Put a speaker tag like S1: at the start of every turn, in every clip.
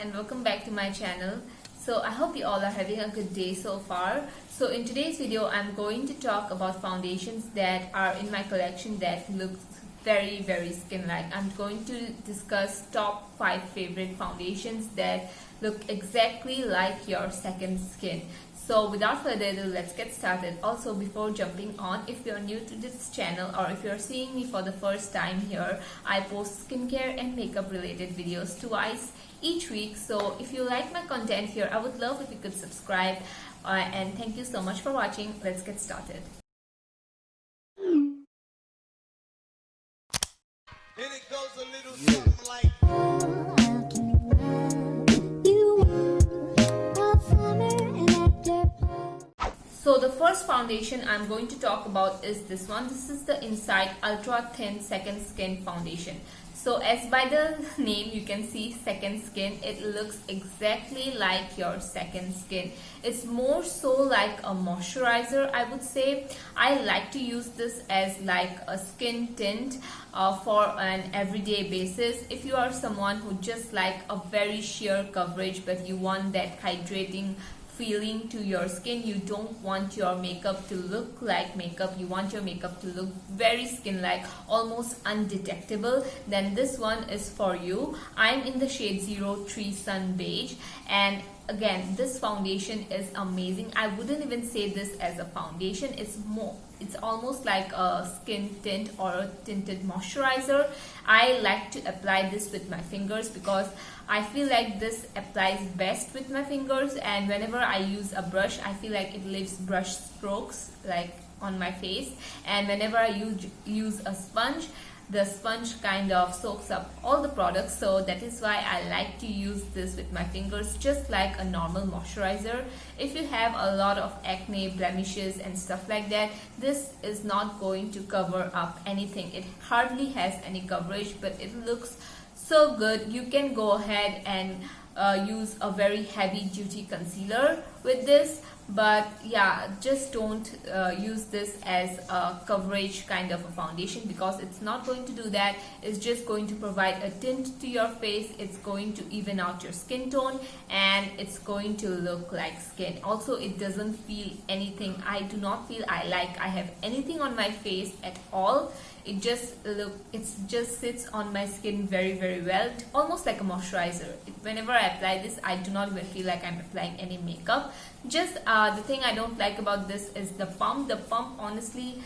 S1: and welcome back to my channel. So I hope you all are having a good day so far. So in today's video I'm going to talk about foundations that are in my collection that look very skin-like. I'm going to discuss top 5 favorite foundations that look exactly like your second skin. So without further ado, let's get started. Also, before jumping on, if you're new to this channel or if you're seeing me for the first time here, I post skincare and makeup related videos twice each week. So if you like my content here, I would love if you could subscribe, and thank you so much for watching. Let's get started.
S2: And it goes a little something like
S1: So the first foundation I'm going to talk about is this one. This is the Insight Ultra Thin Second Skin Foundation. So as by the name you can see second skin, it looks exactly like your second skin. It's more so like a moisturizer, I would say. I like to use this as like a skin tint for an everyday basis. If you are someone who just like a very sheer coverage but you want that hydrating feeling to your skin, you don't want your makeup to look like makeup, you want your makeup to look very skin like, almost undetectable, then this one is for you. I'm in the shade 03 Sun Beige, and again this foundation is amazing. I wouldn't even say this as a foundation, it's almost like a skin tint or a tinted moisturizer. I like to apply this with my fingers because I feel like this applies best with my fingers, and whenever I use a brush I feel like it leaves brush strokes like on my face, and whenever I use a sponge, the sponge kind of soaks up all the products. So that is why I like to use this with my fingers, just like a normal moisturizer. If you have a lot of acne, blemishes and stuff like that, this is not going to cover up anything. It hardly has any coverage, but it looks so good. You can go ahead and use a very heavy duty concealer with this, but yeah, just don't use this as a coverage kind of a foundation, because it's not going to do that. It's just going to provide a tint to your face, it's going to even out your skin tone, and it's going to look like skin. Also, it doesn't feel anything. I do not feel I have anything on my face at all. It just sits on my skin very well, almost like a moisturizer. Whenever I apply this, I do not even feel like I'm applying any makeup. Just the thing I don't like about this is the pump. The pump, honestly,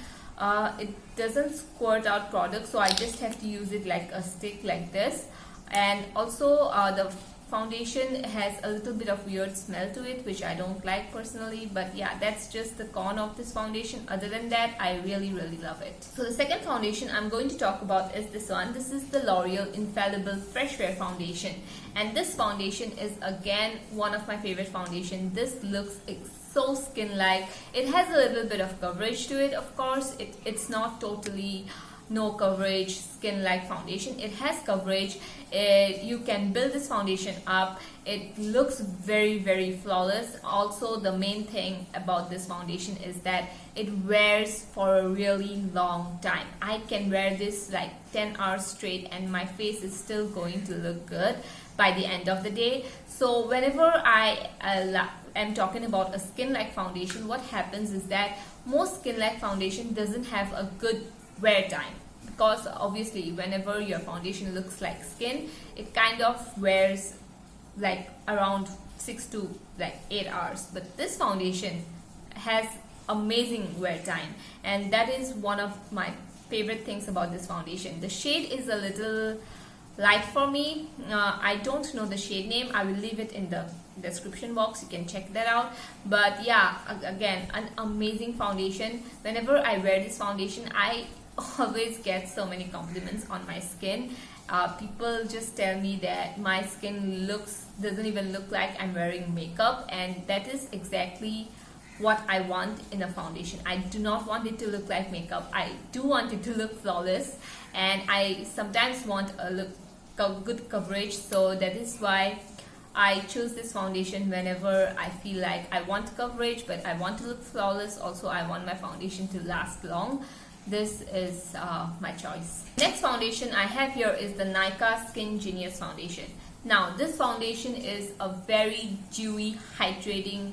S1: it doesn't squirt out product, so I just have to use it like a stick like this. And also the foundation has a little bit of weird smell to it, which I don't like personally, but yeah, that's just the con of this foundation. Other than that, I really love it. So the second foundation I'm going to talk about is this one. This is the L'Oreal Infallible Fresh Wear Foundation, and this foundation is again one of my favorite foundation. This looks so skin-like. It has a little bit of coverage to it, of course. It's not totally no coverage skin-like foundation. It has coverage. You can build this foundation up. It looks very flawless. Also, the main thing about this foundation is that it wears for a really long time. I can wear this like 10 hours straight and my face is still going to look good by the end of the day. So whenever I am talking about a skin-like foundation, what happens is that most skin-like foundation doesn't have a good wear time, because obviously whenever your foundation looks like skin, it kind of wears like around 6 to 8 hours. But this foundation has amazing wear time, and that is one of my favorite things about this foundation. The shade is a little light for me. I don't know the shade name. I will leave it in the description box, you can check that out. But yeah, again, an amazing foundation. Whenever I wear this foundation, I always get so many compliments on my skin. People just tell me that my skin doesn't even look like I'm wearing makeup, and that is exactly what I want in a foundation. I do not want it to look like makeup. I do want it to look flawless, and I sometimes want a good coverage. So that is why I choose this foundation whenever I feel like I want coverage but I want to look flawless. Also, I want my foundation to last long. This is my choice. Next foundation I have here is the Nyka Skin Genius Foundation. Now this foundation is a very dewy, hydrating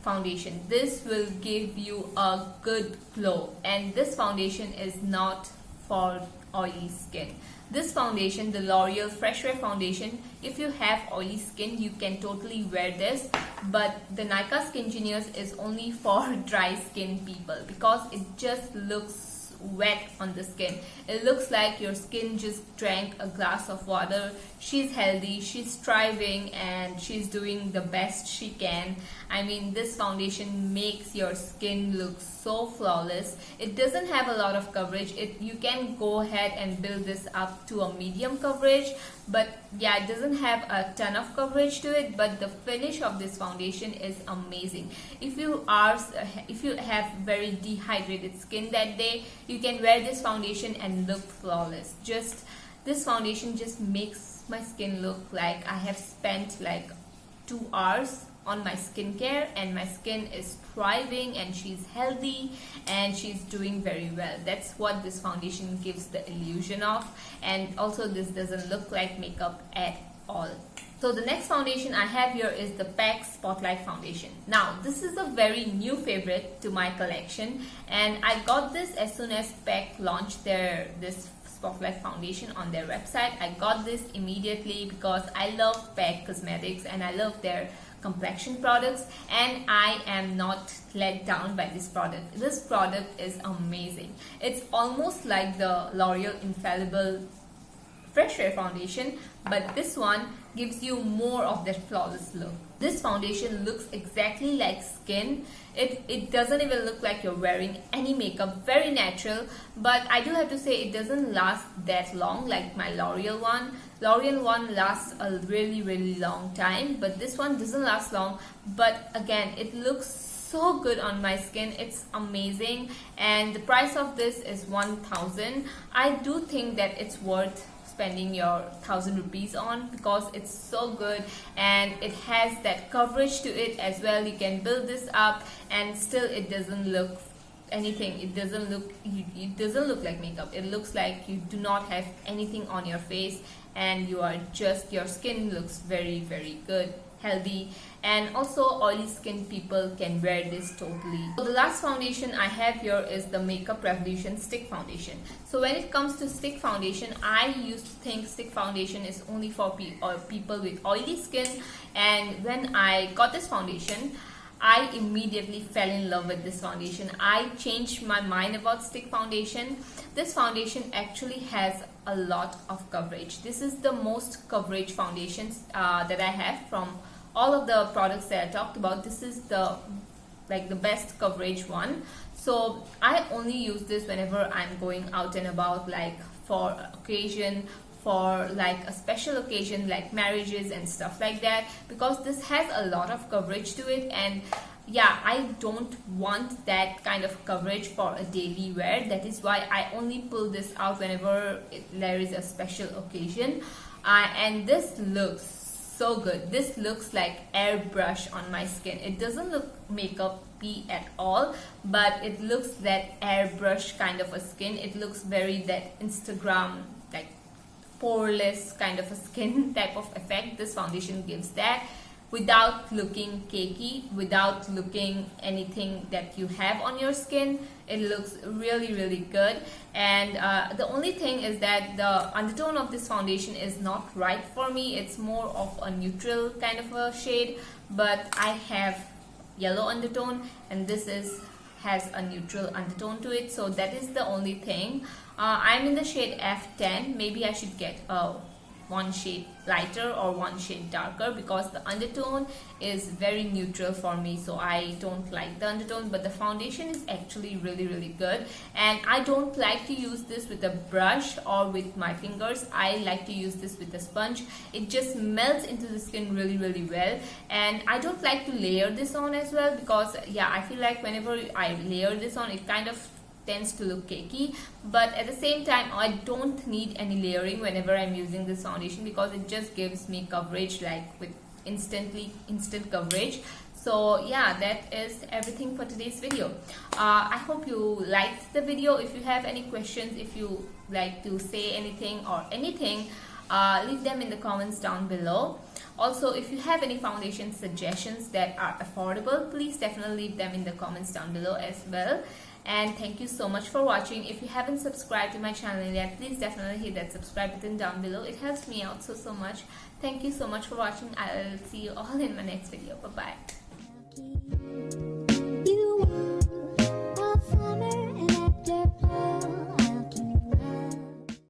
S1: foundation. This will give you a good glow, and this foundation is not for oily skin. This foundation, the L'Oreal Fresh Wear Foundation, if you have oily skin, you can totally wear this, but the Nyka Skin Genius is only for dry skin people because it just looks wet on the skin. It looks like your skin just drank a glass of water. She's healthy, she's thriving, and she's doing the best she can. I mean, this foundation makes your skin look so flawless. It doesn't have a lot of coverage. You can go ahead and build this up to a medium coverage, but yeah, it doesn't have a ton of coverage to it, but the finish of this foundation is amazing. If you have very dehydrated skin that day, you can wear this foundation and look flawless. This foundation just makes my skin look like I have spent like 2 hours on my skincare, and my skin is thriving and she's healthy and she's doing very well. That's what this foundation gives the illusion of, and also this doesn't look like makeup at all. So the next foundation I have here is the PAC Spotlight Foundation. Now this is a very new favorite to my collection, and I got this as soon as PAC launched this Spotlight Foundation on their website. I got this immediately because I love PAC Cosmetics and I love their complexion products, and I am not let down by this product. This product is amazing. It's almost like the L'Oreal Infallible Fresh Wear Foundation, but this one gives you more of that flawless look. This foundation looks exactly like skin. It doesn't even look like you're wearing any makeup. Very natural, but I do have to say it doesn't last that long like my L'Oreal one. L'Oreal one lasts a really long time, but this one doesn't last long. But again, it looks so good on my skin. It's amazing, and the price of this is 1,000. I do think that it's worth spending your 1,000 rupees on because it's so good and it has that coverage to it as well. You can build this up and still it doesn't look anything. It doesn't look like makeup. It looks like you do not have anything on your face, and your skin looks very good, healthy, and also oily skin people can wear this totally. So the last foundation I have here is the Makeup Revolution Stick Foundation. So when it comes to stick foundation, I used to think stick foundation is only for people with oily skin, and when I got this foundation, I immediately fell in love with this foundation. I changed my mind about stick foundation. This foundation actually has a lot of coverage. This is the most coverage foundations that I have from all of the products that I talked about. This is the best coverage one. So I only use this whenever I'm going out and about, like for occasion, for like a special occasion like marriages and stuff like that, because this has a lot of coverage to it. And yeah, I don't want that kind of coverage for a daily wear. That is why I only pull this out whenever there is a special occasion. And this looks so good. This looks like airbrush on my skin. It doesn't look makeup-y at all, but it looks that airbrush kind of a skin. It looks very that Instagram, like poreless kind of a skin type of effect. This foundation gives that without looking cakey, without looking anything that you have on your skin. It looks really good. And the only thing is that the undertone of this foundation is not right for me. It's more of a neutral kind of a shade, but I have yellow undertone and this has a neutral undertone to it, so that is the only thing. I'm in the shade F10. Maybe I should get one shade lighter or one shade darker because the undertone is very neutral for me, so I don't like the undertone. But the foundation is actually really good, and I don't like to use this with a brush or with my fingers. I like to use this with a sponge. It just melts into the skin really well. And I don't like to layer this on as well because yeah, I feel like whenever I layer this on, it kind of tends to look cakey, but at the same time I don't need any layering whenever I'm using this foundation because it just gives me coverage, like with instant coverage. So yeah, that is everything for today's video. I hope you liked the video. If you have any questions, if you like to say anything or anything, leave them in the comments down below. Also, if you have any foundation suggestions that are affordable, please definitely leave them in the comments down below as well. And thank you so much for watching. If you haven't subscribed to my channel yet, please definitely hit that subscribe button down below. It helps me out so much. Thank you so much for watching. I'll see you all in my next video. Bye bye.